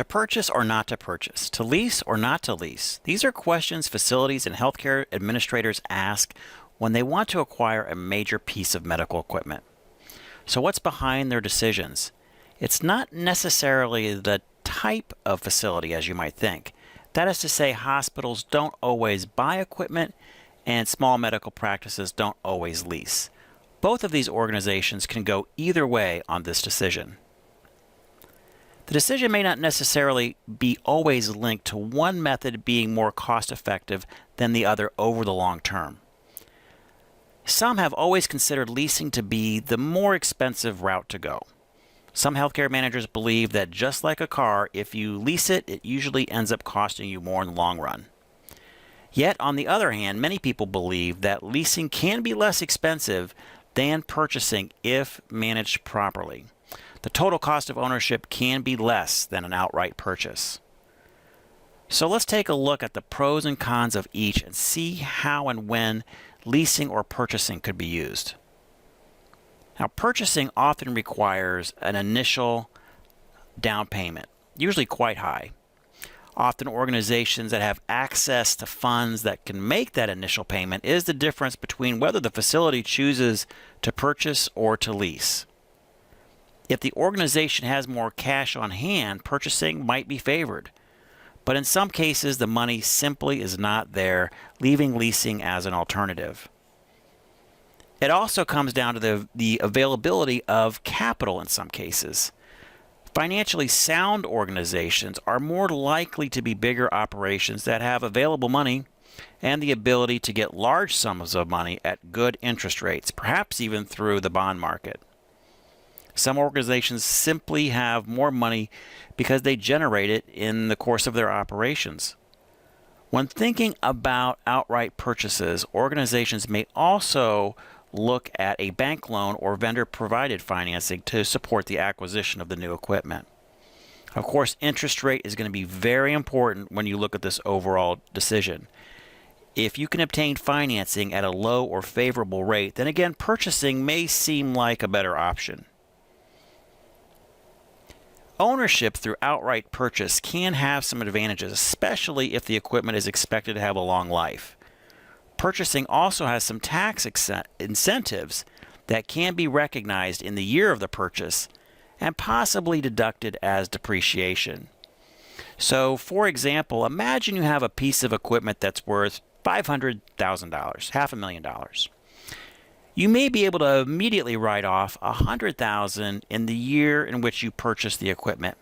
To purchase or not to purchase, to lease or not to lease, these are questions facilities and healthcare administrators ask when they want to acquire a major piece of medical equipment. So what's behind their decisions? It's not necessarily the type of facility as you might think. That is to say, hospitals don't always buy equipment and small medical practices don't always lease. Both of these organizations can go either way on this decision. The decision may not necessarily be always linked to one method being more cost-effective than the other over the long term. Some have always considered leasing to be the more expensive route to go. Some healthcare managers believe that just like a car, if you lease it, it usually ends up costing you more in the long run. Yet, on the other hand, many people believe that leasing can be less expensive than purchasing if managed properly. The total cost of ownership can be less than an outright purchase. So let's take a look at the pros and cons of each and see how and when leasing or purchasing could be used. Now, purchasing often requires an initial down payment, usually quite high. Often organizations that have access to funds that can make that initial payment is the difference between whether the facility chooses to purchase or to lease. If the organization has more cash on hand, purchasing might be favored. But in some cases, the money simply is not there, leaving leasing as an alternative. It also comes down to the availability of capital in some cases. Financially sound organizations are more likely to be bigger operations that have available money and the ability to get large sums of money at good interest rates, perhaps even through the bond market. Some organizations simply have more money because they generate it in the course of their operations. When thinking about outright purchases, organizations may also look at a bank loan or vendor-provided financing to support the acquisition of the new equipment. Of course, interest rate is going to be very important when you look at this overall decision. If you can obtain financing at a low or favorable rate, then again, purchasing may seem like a better option. Ownership through outright purchase can have some advantages, especially if the equipment is expected to have a long life. Purchasing also has some tax incentives that can be recognized in the year of the purchase and possibly deducted as depreciation. So, for example, imagine you have a piece of equipment that's worth $500,000, $500,000. You may be able to immediately write off $100,000 in the year in which you purchased the equipment.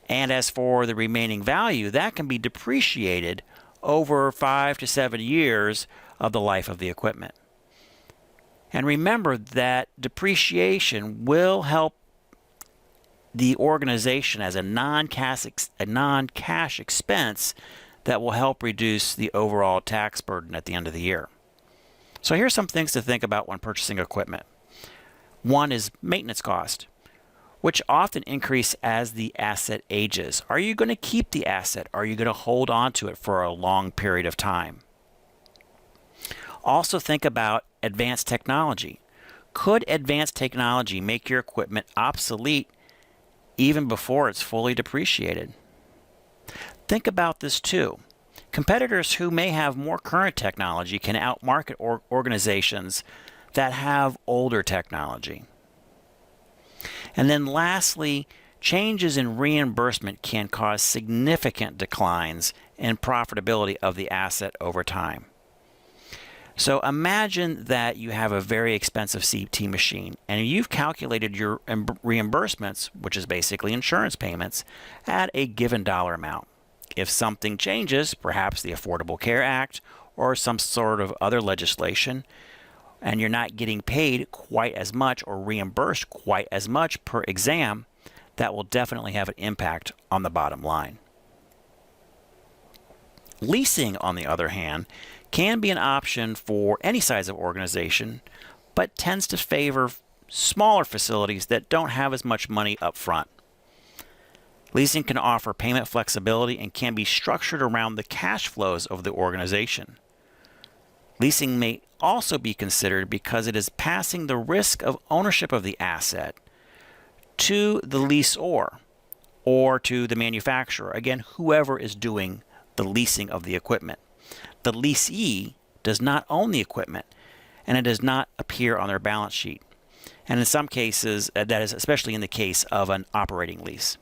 And as for the remaining value, that can be depreciated over 5 to 7 years of the life of the equipment. And remember that depreciation will help the organization as a non-cash expense that will help reduce the overall tax burden at the end of the year. So here's some things to think about when purchasing equipment. One is maintenance cost, which often increase as the asset ages. Are you going to keep the asset? Are you going to hold on to it for a long period of time? Also think about advanced technology. Could advanced technology make your equipment obsolete even before it's fully depreciated? Think about this too. Competitors who may have more current technology can outmarket organizations that have older technology. And then lastly, changes in reimbursement can cause significant declines in profitability of the asset over time. So imagine that you have a very expensive CT machine and you've calculated your reimbursements, which is basically insurance payments, at a given dollar amount. If something changes, perhaps the Affordable Care Act or some sort of other legislation, and you're not getting paid quite as much or reimbursed quite as much per exam, that will definitely have an impact on the bottom line. Leasing, on the other hand, can be an option for any size of organization, but tends to favor smaller facilities that don't have as much money up front. Leasing can offer payment flexibility and can be structured around the cash flows of the organization. Leasing may also be considered because it is passing the risk of ownership of the asset to the leaseor, or to the manufacturer. Again, whoever is doing the leasing of the equipment. The leasee does not own the equipment, and it does not appear on their balance sheet. And in some cases, that is especially in the case of an operating lease.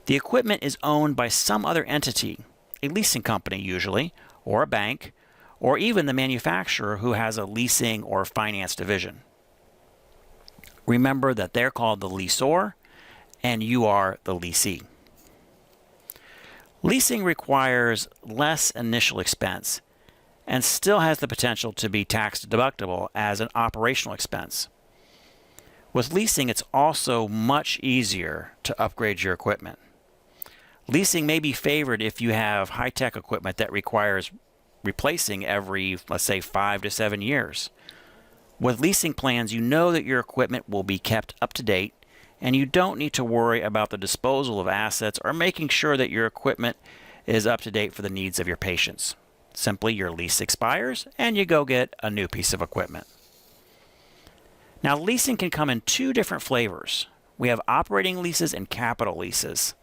The equipment is owned by some other entity, a leasing company usually, or a bank, or even the manufacturer who has a leasing or finance division. Remember that they're called the lessor, and you are the leasee. Leasing requires less initial expense and still has the potential to be tax deductible as an operational expense. With leasing, it's also much easier to upgrade your equipment. Leasing may be favored if you have high-tech equipment that requires replacing every, let's say, 5 to 7 years. With leasing plans, you know that your equipment will be kept up to date, and you don't need to worry about the disposal of assets or making sure that your equipment is up to date for the needs of your patients. Simply, your lease expires, and you go get a new piece of equipment. Now, leasing can come in two different flavors. We have operating leases and capital leases.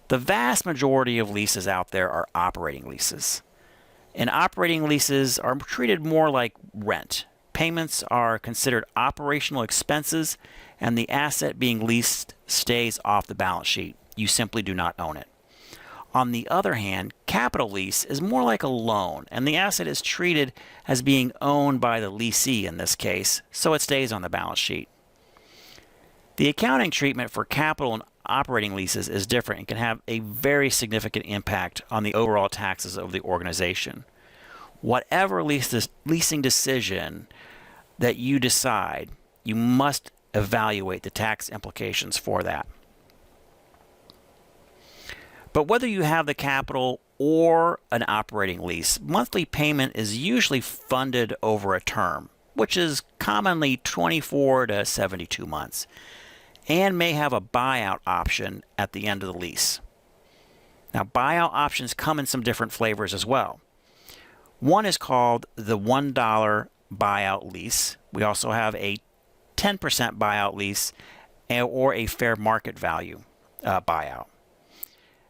The vast majority of leases out there are operating leases. And operating leases are treated more like rent. Payments are considered operational expenses, and the asset being leased stays off the balance sheet. You simply do not own it. On the other hand, capital lease is more like a loan, and the asset is treated as being owned by the leasee in this case, so it stays on the balance sheet. The accounting treatment for capital and operating leases is different and can have a very significant impact on the overall taxes of the organization. Whatever leasing decision that you decide, you must evaluate the tax implications for that. But whether you have the capital or an operating lease, monthly payment is usually funded over a term, which is commonly 24 to 72 months, and may have a buyout option at the end of the lease. Now, buyout options come in some different flavors as well. One is called the $1 buyout lease. We also have a 10% buyout lease or a fair market value buyout.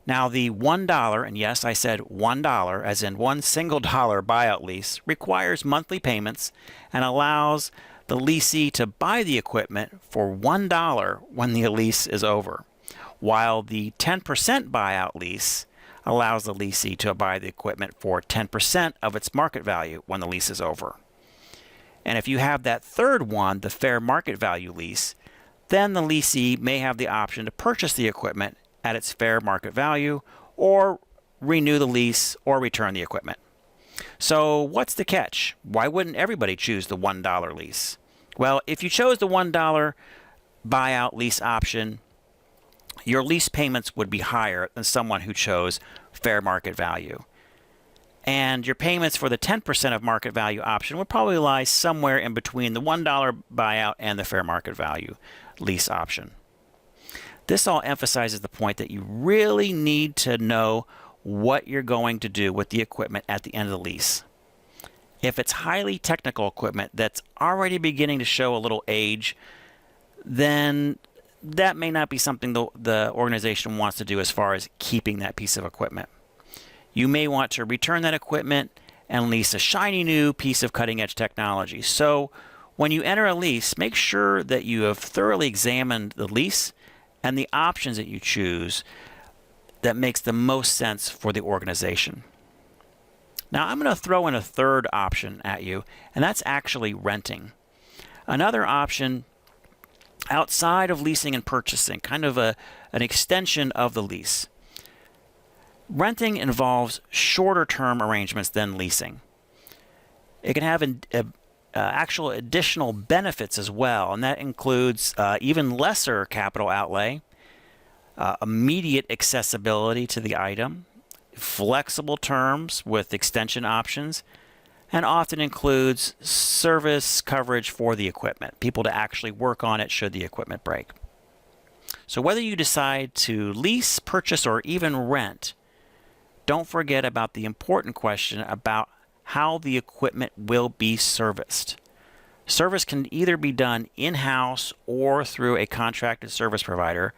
Now, the $1, and yes, I said $1, as in one single dollar buyout lease, requires monthly payments and allows the leasee to buy the equipment for $1 when the lease is over, while the 10% buyout lease allows the leasee to buy the equipment for 10% of its market value when the lease is over. And if you have that third one, the fair market value lease, then the leasee may have the option to purchase the equipment at its fair market value, or renew the lease, or return the equipment. So what's the catch? Why wouldn't everybody choose the $1 lease? Well, if you chose the $1 buyout lease option, your lease payments would be higher than someone who chose fair market value. And your payments for the 10% of market value option would probably lie somewhere in between the $1 buyout and the fair market value lease option. This all emphasizes the point that you really need to know what you're going to do with the equipment at the end of the lease. If it's highly technical equipment that's already beginning to show a little age, then that may not be something the organization wants to do as far as keeping that piece of equipment. You may want to return that equipment and lease a shiny new piece of cutting-edge technology. So when you enter a lease, make sure that you have thoroughly examined the lease and the options that you choose that makes the most sense for the organization. Now, I'm going to throw in a third option at you, and that's actually renting. Another option outside of leasing and purchasing, kind of an extension of the lease. Renting involves shorter term arrangements than leasing. It can have actual additional benefits as well, and that includes even lesser capital outlay, immediate accessibility to the item, flexible terms with extension options, and often includes service coverage for the equipment, people to actually work on it should the equipment break. So whether you decide to lease, purchase, or even rent, don't forget about the important question about how the equipment will be serviced. Service can either be done in-house or through a contracted service provider,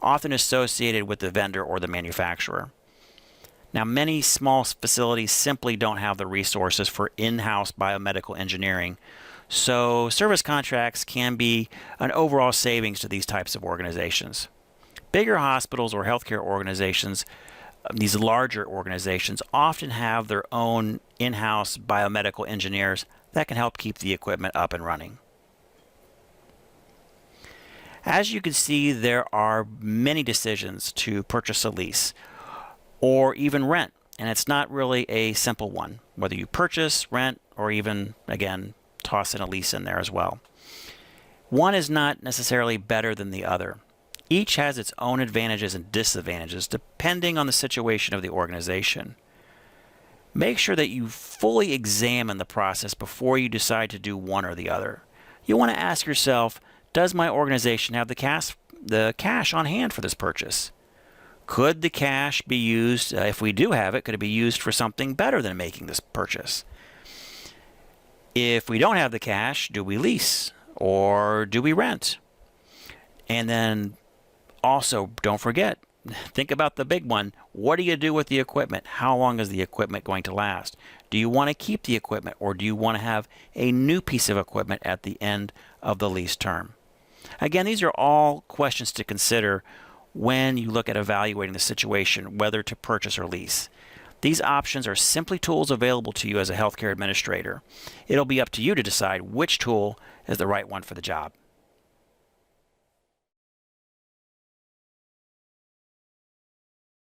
often associated with the vendor or the manufacturer. Now, many small facilities simply don't have the resources for in-house biomedical engineering, so service contracts can be an overall savings to these types of organizations. Bigger hospitals or healthcare organizations, these larger organizations, often have their own in-house biomedical engineers that can help keep the equipment up and running. As you can see, there are many decisions to purchase a lease or even rent, and it's not really a simple one, whether you purchase, rent, or even, again, toss in a lease in there as well. One is not necessarily better than the other. Each has its own advantages and disadvantages depending on the situation of the organization. Make sure that you fully examine the process before you decide to do one or the other. You want to ask yourself, does my organization have the cash on hand for this purchase? Could the cash be used, if we do have it, could it be used for something better than making this purchase? If we don't have the cash, do we lease or do we rent? And then also, don't forget, think about the big one. What do you do with the equipment? How long is the equipment going to last? Do you want to keep the equipment, or do you want to have a new piece of equipment at the end of the lease term? Again, these are all questions to consider when you look at evaluating the situation, whether to purchase or lease. These options are simply tools available to you as a healthcare administrator. It'll be up to you to decide which tool is the right one for the job.